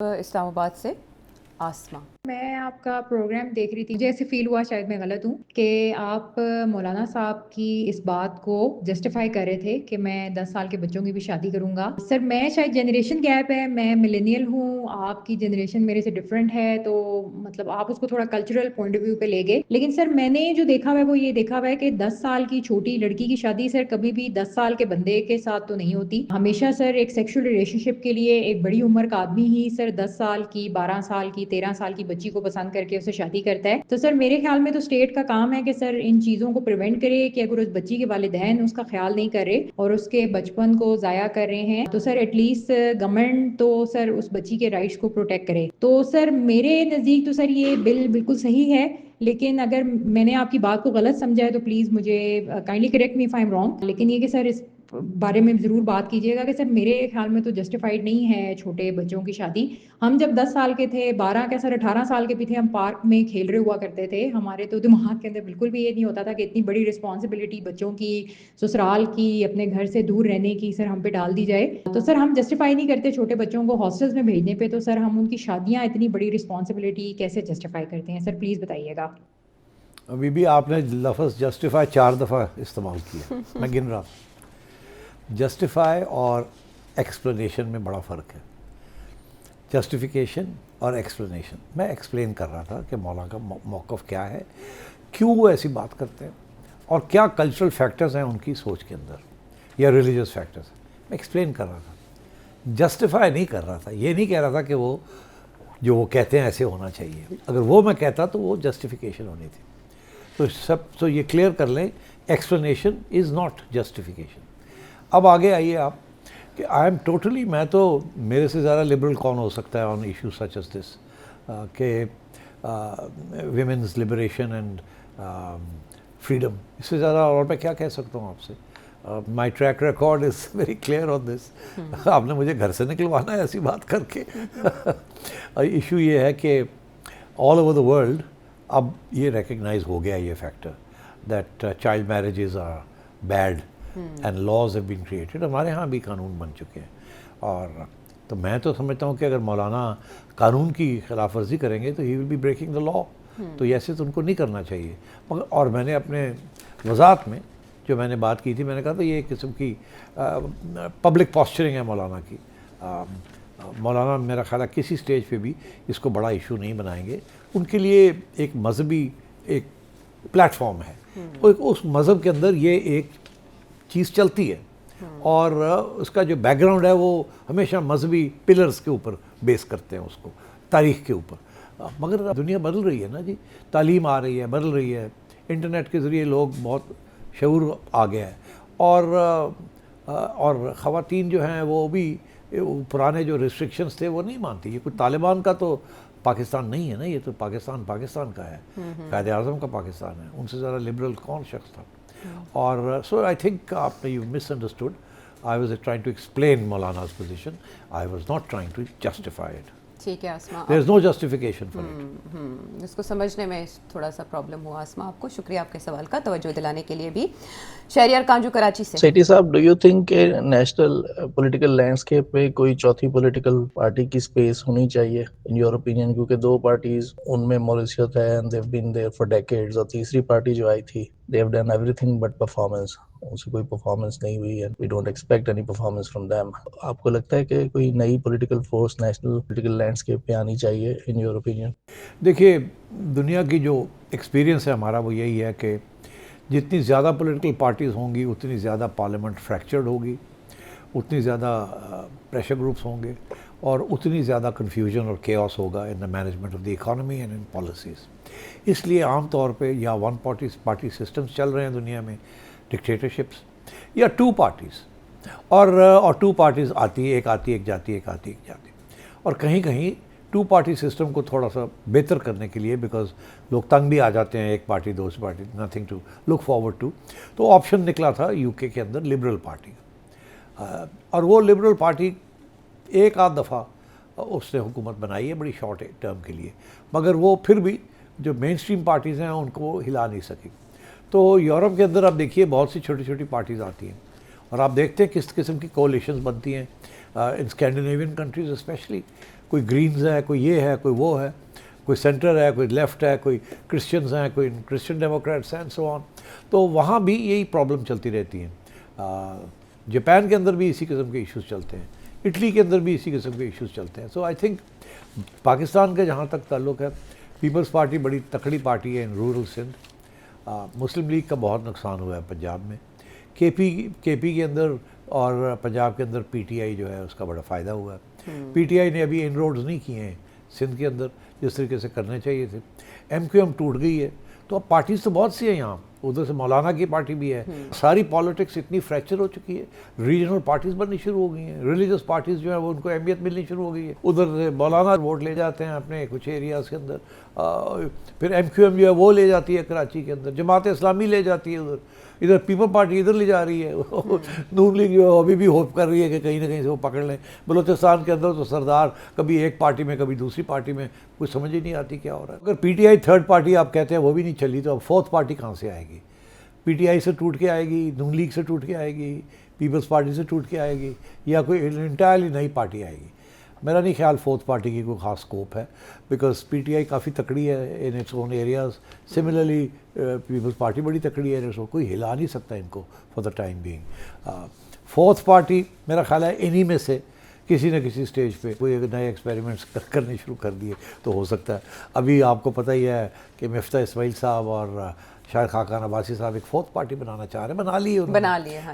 اسلام آباد سے آسما۔ میں آپ کا پروگرام دیکھ رہی تھی، مجھے ایسے فیل ہوا شاید میں غلط ہوں کہ آپ مولانا صاحب کی اس بات کو جسٹیفائی کر رہے تھے کہ میں 10 سال کے بچوں کی بھی شادی کروں گا۔ سر میں شاید جنریشن گیپ ہے، میں ملینیل ہوں، آپ کی جنریشن میرے سے ڈفرینٹ ہے، تو مطلب آپ اس کو تھوڑا کلچرل پوائنٹ آف ویو پہ لے گئے۔ لیکن سر میں نے جو دیکھا ہوا ہے وہ یہ دیکھا ہوا ہے کہ 10 سال کی چھوٹی لڑکی کی شادی سر کبھی بھی 10 سال کے بندے کے ساتھ تو نہیں ہوتی۔ ہمیشہ سر ایک سیکشل ریلیشن شپ کے لیے ایک بڑی عمر کا آدمی ہی سر 10 سال کی، 12 سال کی، 13 سال کی بچی کو پسند کر کے اسے شادی کرتا ہے۔ تو سر میرے خیال میں تو اسٹیٹ کا کام ہے کہ سر ان چیزوں کو پریونٹ کرے کہ اگر اس بچی کے والدین اس کا خیال نہیں کر رہے اور اس کے بچپن کو ضائع کر رہے ہیں تو سر ایٹ لیسٹ گورنمنٹ تو سر اس بچی کے رائٹس کو پروٹیکٹ کرے۔ تو سر میرے نزدیک تو سر یہ بل بالکل صحیح ہے، لیکن اگر میں نے آپ کی بات کو غلط سمجھا ہے تو پلیز مجھے kindly correct me if I am wrong, لیکن یہ کہ سر اس بارے میں ضرور بات کیجیے گا کہ سر میرے خیال میں تو جسٹیفائڈ نہیں ہے چھوٹے بچوں کی شادی۔ ہم جب 10 سال کے تھے، 12 کیا سر 18 سال کے بھی تھے، ہم پارک میں کھیل رہے ہوا کرتے تھے، ہمارے تو دماغ کے اندر بالکل بھی یہ نہیں ہوتا تھا کہ اتنی بڑی رسپانسبلٹی بچوں کی، سسرال کی، اپنے گھر سے دور رہنے کی سر ہم پہ ڈال دی جائے۔ تو سر ہم جسٹیفائی نہیں کرتے چھوٹے بچوں کو ہاسٹلز میں بھیجنے پہ، تو سر ہم ان کی شادیاں اتنی بڑی رسپانسبلٹی کیسے جسٹیفائی کرتے ہیں؟ سر پلیز بتائیے گا۔ ابھی بھی آپ نے لفظ جسٹیفائی 4 دفعہ استعمال کیا، میں گن رہا ہوں۔ جسٹیفائی اور ایکسپلینیشن میں بڑا فرق ہے۔ جسٹیفیکیشن اور ایکسپلینیشن، میں ایکسپلین کر رہا تھا کہ مولانا کا موقف کیا ہے، کیوں وہ ایسی بات کرتے ہیں، اور کیا کلچرل فیکٹرز ہیں ان کی سوچ کے اندر یا ریلیجیس فیکٹرز ہیں، میں ایکسپلین کر رہا تھا، جسٹیفائی نہیں کر رہا تھا۔ یہ نہیں کہہ رہا تھا کہ وہ جو وہ کہتے ہیں ایسے ہونا چاہیے، اگر وہ میں کہتا تو وہ جسٹیفیکیشن ہونی تھی۔ تو یہ کلیئر کر لیں، ایکسپلینیشن از ناٹ جسٹیفیکیشن۔ اب آگے آئیے آپ کہ آئی ایم ٹوٹلی، میں تو میرے سے زیادہ لبرل کون ہو سکتا ہے آن ایشو سچ ایز دس، کہ ویمنز لبریشن اینڈ فریڈم، اس سے زیادہ اور میں کیا کہہ سکتا ہوں آپ سے؟ My track record is very clear on this. آپ نے مجھے گھر سے نکلوانا ہے ایسی بات کر کے۔ ایشو یہ ہے کہ آل اوور دا ورلڈ اب یہ ریکگنائز ہو گیا یہ factor that child marriages are bad and laws have been created. ہمارے ہاں بھی قانون بن چکے ہیں، اور تو میں تو سمجھتا ہوں کہ اگر مولانا قانون کی خلاف ورزی کریں گے تو ہی ول بی بریکنگ دا لا، تو ایسے تو ان کو نہیں کرنا چاہیے۔ مگر اور میں نے اپنے وضاحت میں جو میں نے بات کی تھی، میں نے کہا تھا یہ ایک قسم کی پبلک پاسچرنگ ہے مولانا کی۔ مولانا میرا خیال ہے کسی سٹیج پہ بھی اس کو بڑا ایشو نہیں بنائیں گے۔ ان کے لیے ایک مذہبی ایک پلیٹ فارم ہے، اس مذہب کے اندر یہ ایک چیز چلتی ہے، اور اس کا جو بیک گراؤنڈ ہے وہ ہمیشہ مذہبی پلرز کے اوپر بیس کرتے ہیں اس کو، تاریخ کے اوپر۔ مگر دنیا بدل رہی ہے نا جی، تعلیم آ رہی ہے، بدل رہی ہے، انٹرنیٹ کے ذریعے لوگ بہت شعور آ گیا ہے، اور خواتین جو ہیں وہ بھی پرانے جو ریسٹرکشنز تھے وہ نہیں مانتی۔ یہ کوئی طالبان کا تو پاکستان نہیں ہے نا، یہ تو پاکستان کا ہے، قائد اعظم کا پاکستان ہے، ان سے زیادہ لبرل کون شخص تھا؟ اور سو آئی تھنک آپ نے you misunderstood, I was trying to explain مولاناز position, I was not trying to justify it. ٹھیک ہے Asma, there is no justification for it. اس کو سمجھنے میں تھوڑا سا پرابلم ہوا آسما۔ آپ کو شکریہ آپ کے سوال کا توجہ دلانے کے لیے بھی۔ شہریار کانجو کراچی سے۔ سیٹھی صاحب، ڈو یو تھنک کہ نیشنل پولیٹیکل لینڈسکیپ پہ کوئی چوتھی پولیٹیکل پارٹی کی اسپیس ہونی چاہیے ان یور اوپینین؟ کیونکہ 2 پارٹیز ان میں موریشیت ہے and they've been there for decades, اور تیسری پارٹی جو آئی تھی they have done everything but performance, ان سے کوئی پرفارمنس نہیں ہوئی ہے، we don't expect any performance from them. آپ کو لگتا ہے کہ کوئی نئی political force national political landscape پہ آنی چاہیے ان یور اوپینین؟ دیکھیے، دنیا کی جو ایکسپیرینس ہے ہمارا وہ یہی ہے کہ جتنی زیادہ پولیٹیکل پارٹیز ہوں گی اتنی زیادہ پارلیمنٹ فریکچرڈ ہوگی، اتنی زیادہ پریشر گروپس ہوں گے، اور اتنی زیادہ کنفیوژن اور کیوس ہوگا in the management of the economy and in policies. اس لیے عام طور پہ یا ون پارٹی سسٹمز چل رہے ہیں دنیا میں، ڈکٹیٹرشپس، یا 2 پارٹیز، اور 2 پارٹیز آتی ہے، ایک آتی ہے ایک جاتی ہے، ایک آتی ہے ایک جاتی ہے، اور کہیں کہیں 2 پارٹی سسٹم کو تھوڑا سا بہتر کرنے کے لیے، بیکاز لوگ تنگ بھی آ جاتے ہیں، ایک پارٹی دوسری party, nothing to look forward to, تو آپشن نکلا تھا UK کے اندر لبرل پارٹی، اور وہ لبرل پارٹی ایک آدھ دفعہ اس نے حکومت بنائی ہے بڑی شارٹ ٹرم کے لیے، مگر وہ پھر بھی جو مین اسٹریم پارٹیز ہیں ان کو ہلا نہیں سکی۔ تو یورپ کے اندر آپ دیکھیے بہت سی چھوٹی چھوٹی پارٹیز آتی ہیں، اور آپ دیکھتے ہیں کس قسم کی کولیشنز بنتی ہیں ان اسکینڈینیوین کنٹریز اسپیشلی، کوئی گرینز ہے, کوئی یہ ہے, کوئی وہ ہے, کوئی سینٹر ہے, کوئی لیفٹ ہے, کوئی کرسچنز ہیں, کوئی کرسچن ڈیموکریٹس ہیں, سو آن. تو وہاں بھی یہی پرابلم چلتی رہتی ہیں. جاپان کے اندر بھی اسی قسم کے ایشوز چلتے ہیں, اٹلی کے اندر بھی اسی قسم کے ایشوز چلتے ہیں. سو آئی تھنک پاکستان کا جہاں تک تعلق ہے, پیپلز پارٹی بڑی تکڑی پارٹی ہے in rural Sindh. Muslim league کا بہت نقصان ہوا ہے پنجاب میں. کے پی کے اندر اور پنجاب کے اندر پی ٹی آئی جو ہے اس کا بڑا فائدہ ہوا ہے. پی ٹی آئی نے ابھی ان روڈز نہیں کیے ہیں سندھ کے اندر جس طریقے سے کرنے چاہیے تھے. ایم کیو ایم ٹوٹ گئی ہے. تو اب پارٹیز تو بہت سی ہیں یہاں, ادھر سے مولانا کی پارٹی بھی ہے. ساری پالیٹکس اتنی فریکچر ہو چکی ہے, ریجنل پارٹیز بننی شروع ہو گئی ہیں, ریلیجس پارٹیز جو ہیں وہ ان کو اہمیت ملنی شروع ہو گئی ہے. ادھر سے مولانا ووٹ لے جاتے ہیں اپنے کچھ ایریاز کے اندر, پھر ایم کیو ایم جو ہے وہ لے جاتی ہے کراچی کے اندر, جماعت اسلامی لے جاتی ہے ادھر پیپل پارٹی ادھر لے جا رہی ہے. نون لیگ جو ہے ابھی بھی ہوپ کر رہی ہے کہ کہیں نہ کہیں سے وہ پکڑ لیں. بلوچستان کے اندر تو سردار کبھی ایک پارٹی میں کبھی دوسری پارٹی میں, کچھ سمجھ ہی نہیں آتی کیا ہو رہا ہے. اگر P T I third party آپ کہتے ہیں وہ بھی نہیں چلی تو اب فورتھ پارٹی کہاں سے آئے گی؟ پی ٹی آئی سے ٹوٹ کے آئے گی, نون لیگ سے ٹوٹ کے آئے گی, پیپلز پارٹی سے ٹوٹ کے آئے گی, یا کوئی انٹائرلی نئی پارٹی آئے گی؟ میرا نہیں خیال فورتھ پارٹی کی کوئی خاص اسکوپ ہے, بیکاز پی ٹی آئی کافی تکڑی ہے in its own areas. Similarly People's Party بڑی تکڑی ہے, کوئی ہلا نہیں سکتا ان کو for the time being. Fourth party میرا خیال ہے انہی میں سے کسی نہ کسی سٹیج پہ کوئی نئے ایکسپیریمنٹس کرنے شروع کر دیے تو ہو سکتا ہے. ابھی آپ کو پتہ ہی ہے کہ مفتاح اسماعیل صاحب اور شاید خاقان عباسی صاحب ایک فورتھ پارٹی بنانا چاہ رہے ہیں, بنا لی ہے.